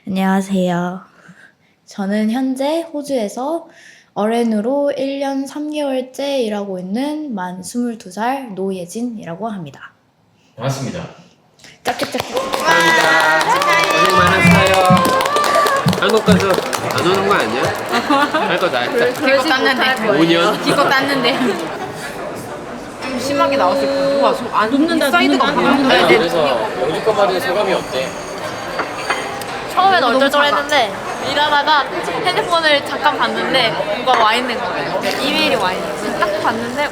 안녕하세요. 저는 현재 호주에서 어렌으로 1년 3개월째 일하고 있는 만 22살 노예진이라고 합니다. 반갑습니다. 짝짝짝. 감사합니다. 고생 많았어요. 한국 가서 안 오는 거 아니야? 할 거 다 했다. 기껏 땄는데 5년? 기껏 땄는데 좀 심하게 나왔을 거야. 와, 안 눕는다. 사이드가 아니, 그래서 영주권 받은 소감이 어때? 처음엔 얼떨떨했는데 일하다가 핸드폰을 잠깐 봤는데 누가 와 있는 거예요. 이메일이 와 있는 거예요. 딱 봤는데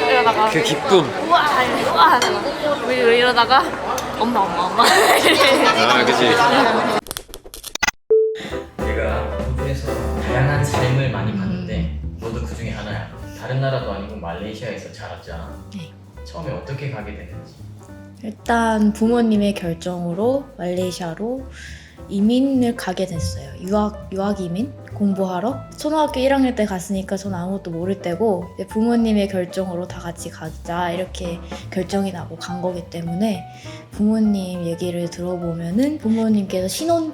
이러다가 그 기쁨. 우와 이러다가 엄마 아, 그치. 내가 호주에서 다양한 삶을 많이 봤는데 너도 그 중에 하나야. 다른 나라도 아니고 말레이시아에서 자랐잖아. 네. 처음에 어떻게 가게 됐는지. 일단 부모님의 결정으로 말레이시아로 이민을 가게 됐어요. 유학 이민 공부하러. 초등학교 1학년 때 갔으니까 전 아무것도 모를 때고 부모님의 결정으로 다 같이 가자 이렇게 결정이 나고 간 거기 때문에 부모님 얘기를 들어보면은 부모님께서 신혼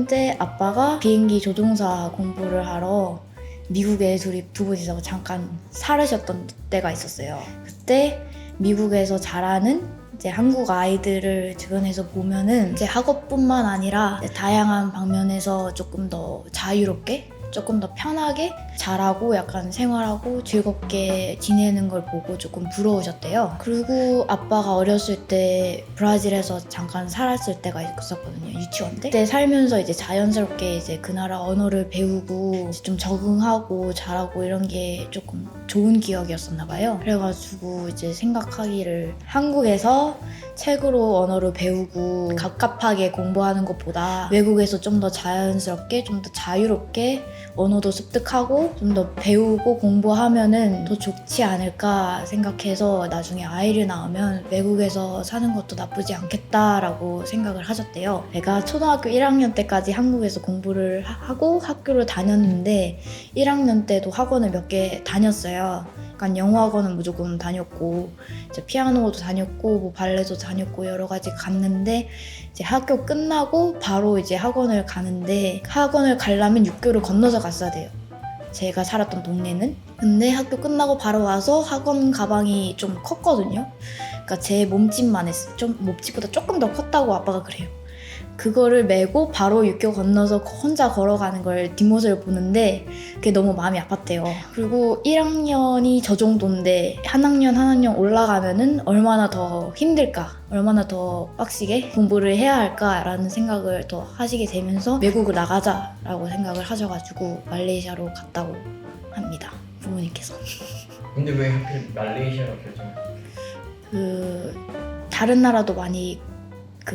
때 아빠가 비행기 조종사 공부를 하러 미국에 두 분이서 잠깐 살으셨던 때가 있었어요. 그때 미국에서 자라는 이제 한국 아이들을 주변에서 보면은 이제 학업뿐만 아니라 다양한 방면에서 조금 더 자유롭게, 조금 더 편하게 자라고 약간 생활하고 즐겁게 지내는 걸 보고 조금 부러우셨대요. 그리고 아빠가 어렸을 때 브라질에서 잠깐 살았을 때가 있었거든요. 유치원 때. 그때 살면서 이제 자연스럽게 이제 그 나라 언어를 배우고 좀 적응하고 잘하고 이런 게 조금 좋은 기억이었었나 봐요. 그래가지고 이제 생각하기를 한국에서 책으로 언어를 배우고 갑갑하게 공부하는 것보다 외국에서 좀 더 자연스럽게 좀 더 자유롭게 언어도 습득하고 좀 더 배우고 공부하면은 더 좋지 않을까 생각해서 나중에 아이를 낳으면 외국에서 사는 것도 나쁘지 않겠다라고 생각을 하셨대요. 제가 초등학교 1학년 때까지 한국에서 공부를 하고 학교를 다녔는데 1학년 때도 학원을 몇 개 다녔어요. 그러니까 영어 학원은 무조건 다녔고 이제 피아노도 다녔고 뭐 발레도 다녔고 여러 가지 갔는데 이제 학교 끝나고 바로 이제 학원을 가는데 학원을 가려면 육교를 건너서 갔어야 돼요. 제가 살았던 동네는. 근데 학교 끝나고 바로 와서 학원 가방이 좀 컸거든요. 그러니까 제 몸집만 했어요. 좀 몸집보다 조금 더 컸다고 아빠가 그래요. 그거를 메고 바로 육교 건너서 혼자 걸어가는 걸 뒷모습을 보는데 그게 너무 마음이 아팠대요. 그리고 1학년이 저 정도인데 한 학년 올라가면은 얼마나 더 힘들까, 얼마나 더 빡시게 공부를 해야 할까라는 생각을 더 하시게 되면서 외국을 나가자라고 생각을 하셔가지고 말레이시아로 갔다고 합니다. 부모님께서. 근데 왜 하필 말레이시아로 결정했어? 다른 나라도 많이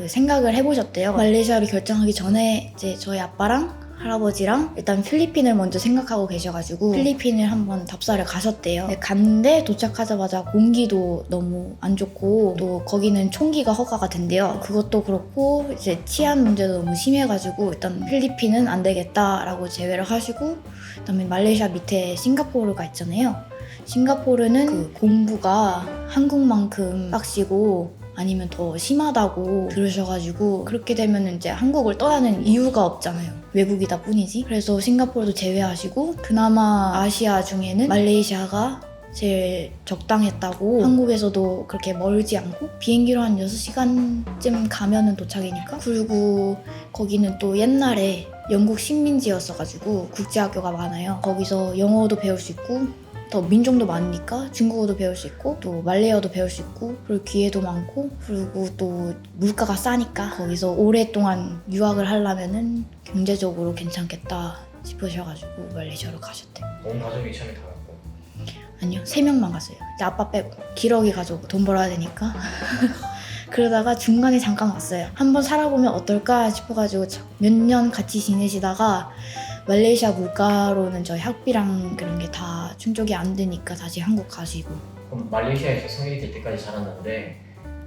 생각을 해보셨대요. 말레이시아를 결정하기 전에 이제 저희 아빠랑 할아버지랑 일단 필리핀을 먼저 생각하고 계셔가지고 필리핀을 한번 답사를 가셨대요. 갔는데 도착하자마자 공기도 너무 안 좋고 또 거기는 총기가 허가가 된대요. 그것도 그렇고 이제 치안 문제도 너무 심해가지고 일단 필리핀은 안 되겠다라고 제외를 하시고 그다음에 말레이시아 밑에 싱가포르가 있잖아요. 싱가포르는 그 공부가 한국만큼 빡시고 아니면 더 심하다고 들으셔가지고 그렇게 되면 이제 한국을 떠나는 이유가 없잖아요. 외국이다 뿐이지. 그래서 싱가포르도 제외하시고 그나마 아시아 중에는 말레이시아가 제일 적당했다고. 한국에서도 그렇게 멀지 않고 비행기로 한 6시간쯤 가면은 도착이니까. 그리고 거기는 또 옛날에 영국 식민지였어가지고 국제학교가 많아요. 거기서 영어도 배울 수 있고 더 민족도 많으니까 중국어도 배울 수 있고 또 말레이어도 배울 수 있고 그리고 기회도 많고 그리고 또 물가가 싸니까 거기서 오랫동안 유학을 하려면은 경제적으로 괜찮겠다 싶으셔가지고 말레이시아로 가셨대요. 온 가족이 처음에 다 갔고. 아니요, 3명만 갔어요. 이제 아빠 빼고. 기러기 가족 돈 벌어야 되니까. 그러다가 중간에 잠깐 왔어요. 한번 살아보면 어떨까 싶어가지고 몇 년 같이 지내시다가 말레이시아 물가로는 저희 학비랑 그런 게 다 충족이 안 되니까 다시 한국 가시고. 그럼 말레이시아에서 성인이 될 때까지 자랐는데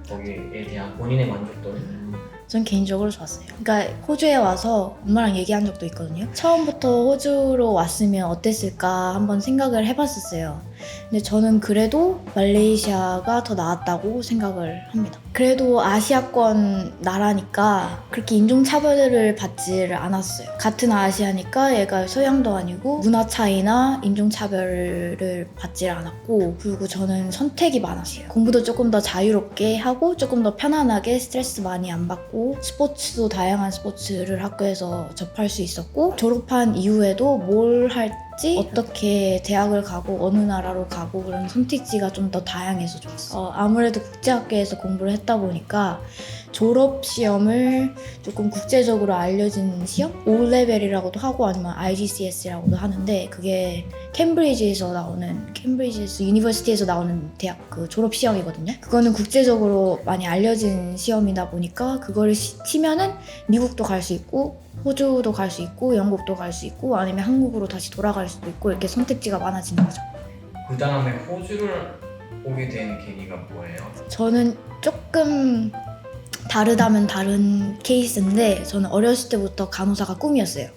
거기에 대한 본인의 만족도는? 전 개인적으로 좋았어요. 그러니까 호주에 와서 엄마랑 얘기한 적도 있거든요. 처음부터 호주로 왔으면 어땠을까 한번 생각을 해봤었어요. 근데 저는 그래도 말레이시아가 더 나았다고 생각을 합니다. 그래도 아시아권 나라니까 그렇게 인종차별을 받지를 않았어요. 같은 아시아니까 얘가 서양도 아니고 문화 차이나 인종차별을 받지를 않았고, 그리고 저는 선택이 많았어요. 공부도 조금 더 자유롭게 하고 조금 더 편안하게 스트레스 많이 안 받고 스포츠도 다양한 스포츠를 학교에서 접할 수 있었고, 졸업한 이후에도 뭘 할지, 어떻게 대학을 가고 어느 나라로 가고 그런 선택지가 좀 더 다양해서 좋았어요. 아무래도 국제학교에서 공부를 했다 보니까 졸업 시험을 조금 국제적으로 알려진 시험? O-레벨이라고도 하고 아니면 IGCS라고도 하는데, 그게 캠브리지에서 유니버시티에서 나오는 대학 그 졸업 시험이거든요. 그거는 국제적으로 많이 알려진 시험이다 보니까 그거를 치면은 미국도 갈 수 있고 호주도 갈 수 있고 영국도 갈 수 있고 아니면 한국으로 다시 돌아갈 수도 있고, 이렇게 선택지가 많아지는 거죠. 그 다음에 호주를 오게 된 계기가 뭐예요? 저는 조금 다르다면 다른 케이스인데, 저는 어렸을 때부터 간호사가 꿈이었어요.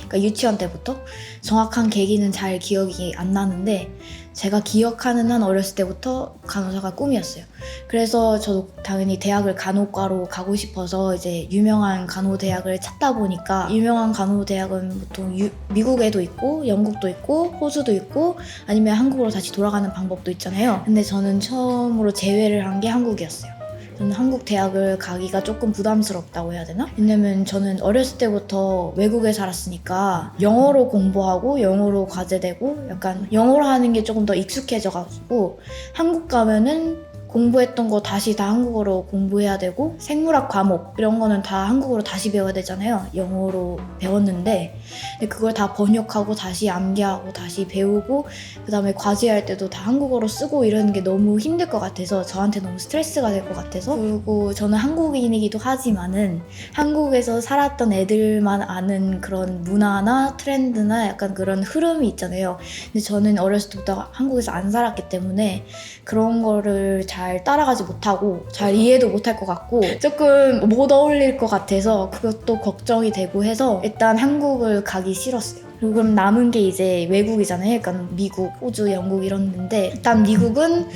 그러니까 유치원 때부터. 정확한 계기는 잘 기억이 안 나는데 제가 기억하는 한 어렸을 때부터 간호사가 꿈이었어요. 그래서 저도 당연히 대학을 간호과로 가고 싶어서 이제 유명한 간호대학을 찾다 보니까, 유명한 간호대학은 보통 미국에도 있고 영국도 있고 호주도 있고 아니면 한국으로 다시 돌아가는 방법도 있잖아요. 근데 저는 처음으로 제외를 한 게 한국이었어요. 저는 한국 대학을 가기가 조금 부담스럽다고 해야 되나? 왜냐면 저는 어렸을 때부터 외국에 살았으니까 영어로 공부하고 영어로 과제되고 약간 영어로 하는 게 조금 더 익숙해져가지고, 한국 가면은 공부했던 거 다시 다 한국어로 공부해야 되고, 생물학 과목 이런 거는 다 한국어로 다시 배워야 되잖아요. 영어로 배웠는데 근데 그걸 다 번역하고 다시 암기하고 다시 배우고 그 다음에 과제할 때도 다 한국어로 쓰고 이러는 게 너무 힘들 것 같아서, 저한테 너무 스트레스가 될 것 같아서. 그리고 저는 한국인이기도 하지만은 한국에서 살았던 애들만 아는 그런 문화나 트렌드나 약간 그런 흐름이 있잖아요. 근데 저는 어렸을 때부터 한국에서 안 살았기 때문에 그런 거를 잘 따라가지 못하고 잘 이해도 못할 것 같고 조금 못 어울릴 것 같아서 그것도 걱정이 되고 해서 일단 한국을 가기 싫었어요. 그리고 그럼 남은 게 이제 외국이잖아요. 그러니까 미국, 호주, 영국 이런 데인데, 일단 미국은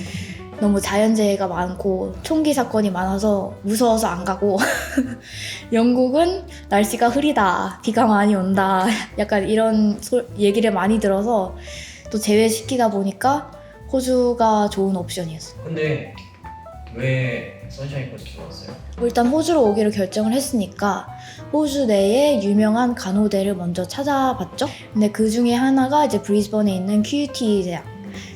너무 자연재해가 많고 총기 사건이 많아서 무서워서 안 가고 영국은 날씨가 흐리다, 비가 많이 온다 약간 이런 얘기를 많이 들어서 또 제외시키다 보니까 호주가 좋은 옵션이었어요. 근데 왜 선샤인 코스 좋았어요? 일단 호주로 오기로 결정을 했으니까 호주 내에 유명한 간호대를 먼저 찾아봤죠. 근데 그 중에 하나가 이제 브리즈번에 있는 QUT 대학,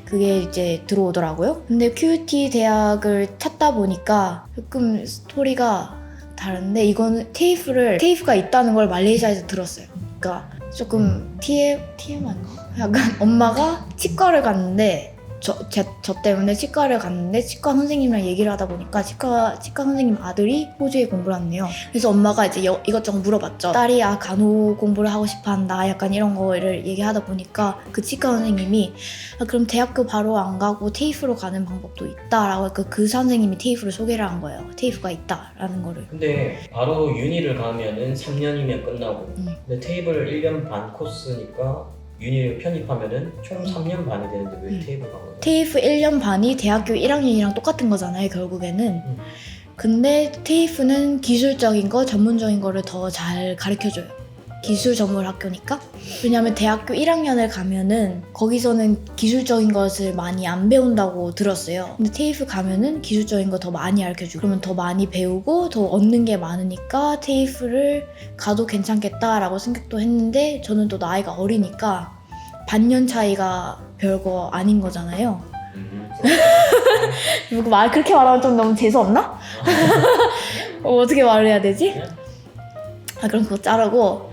그게 이제 들어오더라고요. 근데 QUT 대학을 찾다 보니까 조금 스토리가 다른데, 이거는 테이프가 있다는 걸 말레이시아에서 들었어요. 그러니까 조금 TM 아닌가? 약간 엄마가 치과를 갔는데 저 때문에 치과를 갔는데 치과 선생님이랑 얘기를 하다 보니까 치과 선생님 아들이 호주에 공부를 한대요. 그래서 엄마가 이제 이것저것 물어봤죠. 딸이 간호 공부를 하고 싶어 한다 약간 이런 거를 얘기하다 보니까 그 치과 선생님이 그럼 대학교 바로 안 가고 테이프로 가는 방법도 있다라고 그 선생님이 테이프를 소개를 한 거예요. 테이프가 있다라는 거를. 근데 바로 유니를 가면은 3년이면 끝나고 근데 테이블 1년 반 코스니까 유니를 편입하면은 총 3년 반이 되는데 왜 테이블 간 거죠? 테이프 1년 반이 대학교 1학년이랑 똑같은 거잖아요, 결국에는. 근데 테이프는 기술적인 거, 전문적인 거를 더 잘 가르쳐줘요. 기술 전문 학교니까. 왜냐면 대학교 1학년을 가면은 거기서는 기술적인 것을 많이 안 배운다고 들었어요. 근데 테이프 가면은 기술적인 거 더 많이 가르쳐주고 그러면 더 많이 배우고 더 얻는 게 많으니까 테이프를 가도 괜찮겠다라고 생각도 했는데, 저는 또 나이가 어리니까 반년 차이가 별거 아닌 거잖아요. 그렇게 말하면 좀 너무 재수없나? 어떻게 말을 해야 되지? 그럼 그거 자르고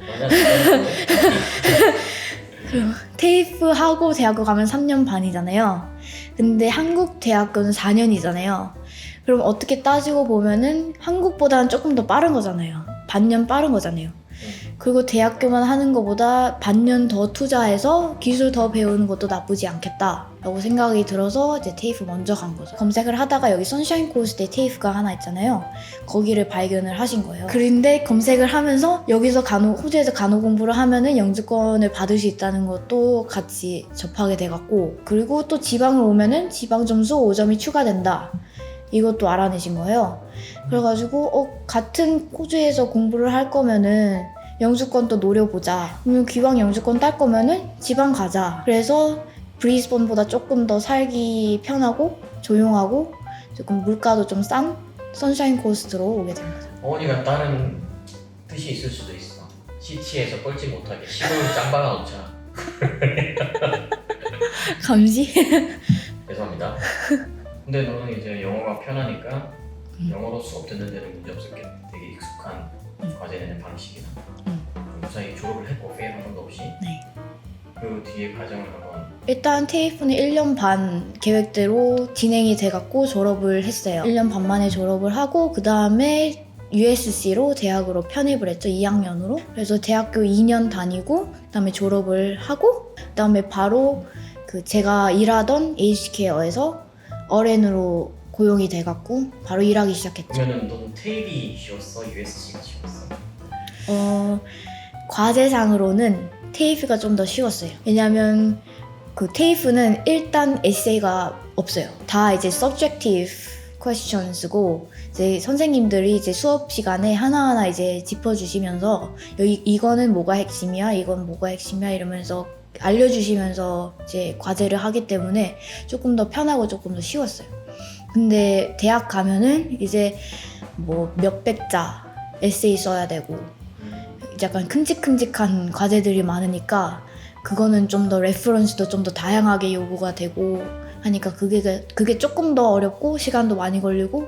테이프 하고 대학교 가면 3년 반이잖아요. 근데 한국 대학교는 4년이잖아요. 그럼 어떻게 따지고 보면은 한국보다는 조금 더 빠른 거잖아요. 반년 빠른 거잖아요. 그리고 대학교만 하는 것보다 반년 더 투자해서 기술 더 배우는 것도 나쁘지 않겠다 라고 생각이 들어서 이제 테이프 먼저 간 거죠. 검색을 하다가 여기 선샤인 코스트에 테이프가 하나 있잖아요. 거기를 발견을 하신 거예요. 그런데 검색을 하면서 여기서 호주에서 간호 공부를 하면은 영주권을 받을 수 있다는 것도 같이 접하게 돼갖고, 그리고 또 지방을 오면은 지방 점수 5점이 추가된다. 이것도 알아내신 거예요. 그래가지고 같은 호주에서 공부를 할 거면은 영주권 또 노려보자. 그러면 기왕 영주권 딸 거면은 지방 가자. 그래서 브리즈번보다 조금 더 살기 편하고 조용하고 조금 물가도 좀 싼 선샤인 코스트로 오게 된 거죠. 어머니가 다른 뜻이 있을 수도 있어. 시티에서 뻘지 못하게 시골을 짱 박아놓자. 감시? 죄송합니다. 근데 너는 이제 영어가 편하니까 영어로 수업 듣는 데는 문제 없었겠네. 되게 익숙한 과제 내는 방식이나 무사히 졸업을 했고 페일 한 번도 없이. 네. 그 뒤에 과정을 한번. 일단 테이프는 1년 반 계획대로 진행이 돼갖고 졸업을 했어요. 1년 반 만에 졸업을 하고 그 다음에 USC로 대학으로 편입을 했죠. 2학년으로. 그래서 대학교 2년 다니고 그 다음에 졸업을 하고 그 다음에 바로 그 제가 일하던 에이지케어에서 RN으로 고용이 돼갖고 바로 일하기 시작했죠. 그러면은 너는 테이블이 쉬웠어? USC가 쉬웠어? 과제상으로는 테이프가 좀 더 쉬웠어요. 왜냐면 그 테이프는 일단 에세이가 없어요. 다 이제 subjective questions고 이제 선생님들이 이제 수업 시간에 하나하나 이제 짚어주시면서 여기 이거는 뭐가 핵심이야, 이건 뭐가 핵심이야 이러면서 알려주시면서 이제 과제를 하기 때문에 조금 더 편하고 조금 더 쉬웠어요. 근데 대학 가면은 이제 뭐 몇백 자 에세이 써야 되고 약간 큼직큼직한 과제들이 많으니까 그거는 좀 더 레퍼런스도 좀 더 다양하게 요구가 되고 하니까 그게 조금 더 어렵고 시간도 많이 걸리고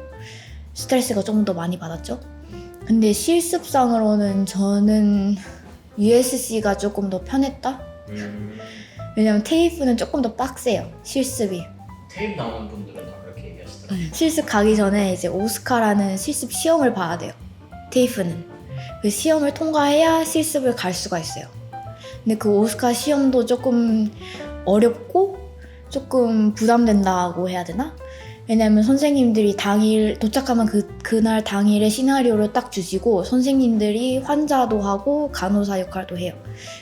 스트레스가 조금 더 많이 받았죠. 근데 실습상으로는 저는 USC가 조금 더 편했다? 왜냐면 테이프는 조금 더 빡세요. 실습이. 테이프 나오는 분들은 다 그렇게 얘기하시더라고요. 실습 가기 전에 이제 오스카라는 실습 시험을 봐야 돼요. 테이프는. 그 시험을 통과해야 실습을 갈 수가 있어요. 근데 그 오스카 시험도 조금 어렵고 조금 부담된다고 해야 되나? 왜냐면 선생님들이 당일 도착하면 그날 당일에 시나리오를 딱 주시고 선생님들이 환자도 하고 간호사 역할도 해요.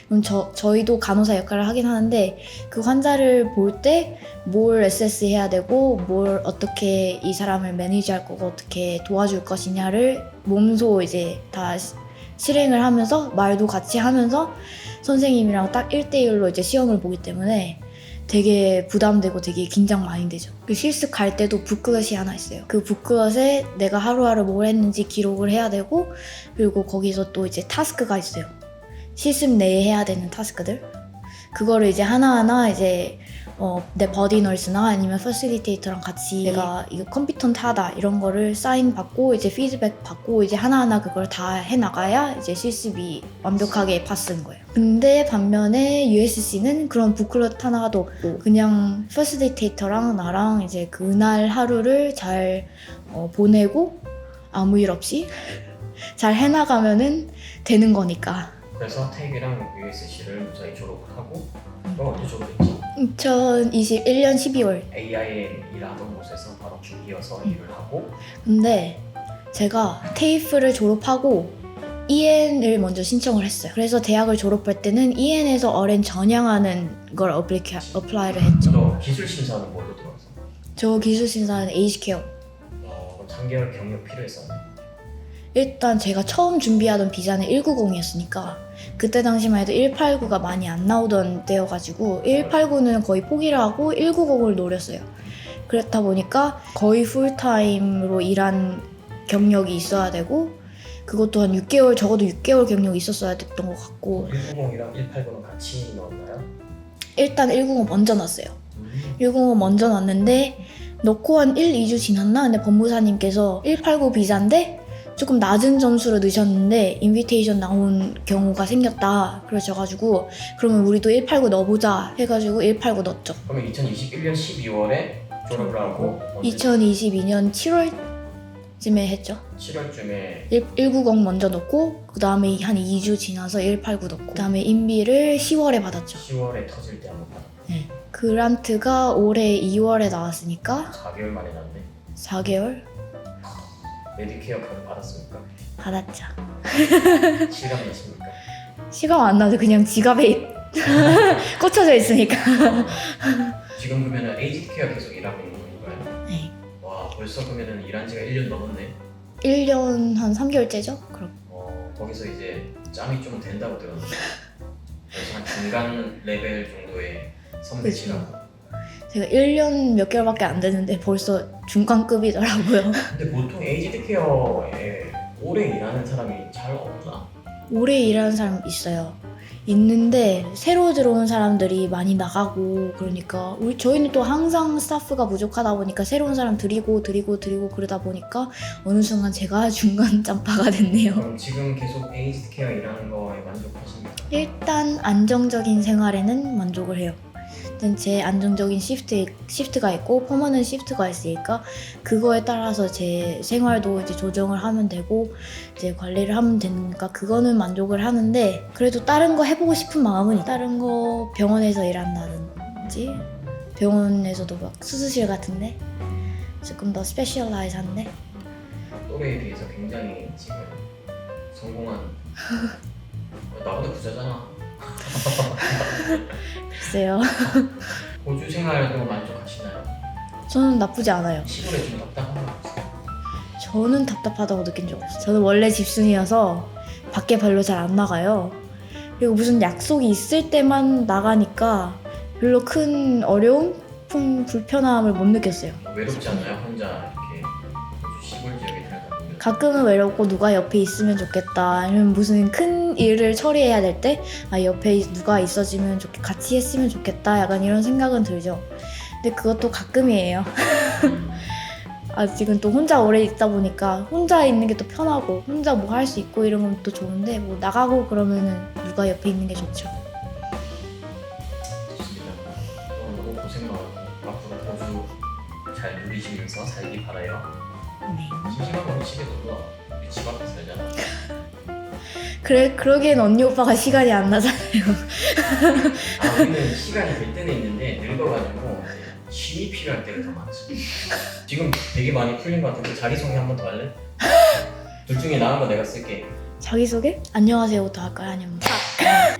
그럼 저희도 간호사 역할을 하긴 하는데 그 환자를 볼 때 뭘 에세스 해야 되고 뭘 어떻게 이 사람을 매니지할 거고 어떻게 도와줄 것이냐를 몸소 이제 다 실행을 하면서 말도 같이 하면서 선생님이랑 딱 1대1로 이제 시험을 보기 때문에 되게 부담되고 되게 긴장 많이 되죠. 그 실습 갈 때도 북클럿이 하나 있어요. 그 북클럿에 내가 하루하루 뭘 했는지 기록을 해야 되고 그리고 거기서 또 이제 타스크가 있어요. 실습 내에 해야 되는 타스크들. 그거를 이제 하나하나 이제 내 버디 널스나 아니면 퍼실리테이터랑 같이 내가 이거 컴피턴트하다 이런 거를 사인 받고 이제 피드백 받고 이제 하나하나 그걸 다 해나가야 이제 실습이 완벽하게 파스인 거예요. 근데 반면에 USC는 그런 북클럿 하나도 없고 그냥 퍼실리테이터랑 나랑 이제 그날 하루를 잘 보내고 아무 일 없이 잘 해나가면은 되는 거니까. 그래서 테이프랑 USC를 무사히 졸업을 하고 너 언제 졸업했지? 2021년 12월. AIM 일하던 곳에서 바로 쭉 이어서 일을 하고. 근데 제가 테이프를 졸업하고 EN을 먼저 신청을 했어요. 그래서 대학을 졸업할 때는 EN에서 RN 전향하는 걸 어플라이를 했죠. 너 기술 심사는 뭘로 들어왔어? 저 기술 심사는 에이지케어. 그럼 3개월 경력 필요했었네. 일단 제가 처음 준비하던 비자는 190이었으니까 그때 당시만 해도 189가 많이 안 나오던 때여가지고 189는 거의 포기를 하고 190을 노렸어요. 그렇다 보니까 거의 풀타임으로 일한 경력이 있어야 되고 그것도 한 6개월, 적어도 6개월 경력이 있었어야 됐던 것 같고 190이랑 189는 같이 넣었나요? 일단 190 먼저 넣었어요. 190 먼저 넣었는데 넣고 한 1, 2주 지났나? 근데 법무사님께서 189 비자인데 조금 낮은 점수로 넣으셨는데 인비테이션 나온 경우가 생겼다 그러셔가지고 그러면 우리도 189 넣어보자 해가지고 189 넣었죠. 그러면 2021년 12월에 졸업을 하고 2022년 7월쯤에 했죠. 7월쯤에 190 먼저 넣고 그 다음에 한 2주 지나서 189 넣고 그 다음에 인비를 10월에 받았죠. 10월에 터질 때 한번 받았고. 네. 그란트가 올해 2월에 나왔으니까 4개월 만에 났네. 4개월 메디케어 카드 받았습니까? 받았죠. 실감 나십니까? 시간 안 나도 그냥 지갑에 꽂혀져 있으니까. 지금 그러면 에이지 케어 계속 일하고 있는 건가요? 네. 와 벌써 그러면 일한 지가 1년 넘었네. 1년 한 3개월째죠? 그럼. 거기서 이제 짬이 좀 된다고 들었는데 그래서 한 중간 레벨 정도의 선배시라고. 제가 1년 몇 개월밖에 안 됐는데 벌써 중간급이더라고요. 근데 보통 에이지드 케어에 오래 일하는 사람이 잘 없나? 오래 일하는 사람 있어요. 있는데 새로 들어온 사람들이 많이 나가고 그러니까 저희는 또 항상 스타프가 부족하다 보니까 새로운 사람 들이고 그러다 보니까 어느 순간 제가 중간 짬바가 됐네요. 그럼 지금 계속 에이지드 케어 일하는 거에 만족하십니까? 일단 안정적인 생활에는 만족을 해요. 일단 제 안정적인 시프트가 있고 퍼머넌트 시프트가 있으니까 그거에 따라서 제 생활도 이제 조정을 하면 되고 이제 관리를 하면 되니까 그거는 만족을 하는데 그래도 다른 거 해보고 싶은 마음은 있어요. 다른 거 병원에서 일한다든지 병원에서도 막 수술실 같은데 조금 더 스페셜라이즈한데 또래에 비해서 굉장히 지금 성공한 나보다 부자잖아. 글쎄요. 호주 생활도 만족하시나요? 저는 나쁘지 않아요. 시골에 좀 답답한 거 없어요? 저는 답답하다고 느낀 적 없어요. 저는 원래 집순이어서 밖에 별로 잘 안 나가요. 그리고 무슨 약속이 있을 때만 나가니까 별로 큰 어려움, 불편함을 못 느꼈어요. 외롭지 않나요? 혼자 이렇게 호주 시골 지역에 살다 보면. 가끔은 외롭고 누가 옆에 있으면 좋겠다. 아니면 무슨 큰 일을 처리해야 될 때 옆에 누가 있어주면 같이 했으면 좋겠다. 약간 이런 생각은 들죠. 근데 그것도 가끔이에요. 아직은 또 혼자 오래 있다 보니까 혼자 있는 게 또 편하고 혼자 뭐 할 수 있고 이런 건 또 좋은데 뭐 나가고 그러면은 누가 옆에 있는 게 좋죠. 좋습니다. 너무 고생 많았고 앞으로 호주 잘 누리시면서 살기 바라요. 네. 심심하면 우리 집에 놀러 와. 우리 집 앞에 살잖아. 그러기엔 언니 오빠가 시간이 안 나잖아요. 우리는 시간이 될 때는 있는데 늙어가지고 쉼이 필요할 때가 더 많지. 지금 되게 많이 풀린 것 같은데 자기소개 한 번 더 할래? 둘 중에 나은 거 내가 쓸게. 자기소개? 안녕하세요부터 할까요? 아니면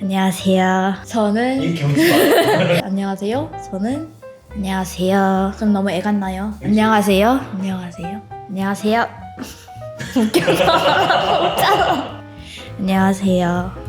안녕하세요. 저는 이렇게 오지 마. 안녕하세요. 안녕하세요. 좀 너무 애 같나요? 안녕하세요. 웃겨서 웃잖아. 안녕하세요.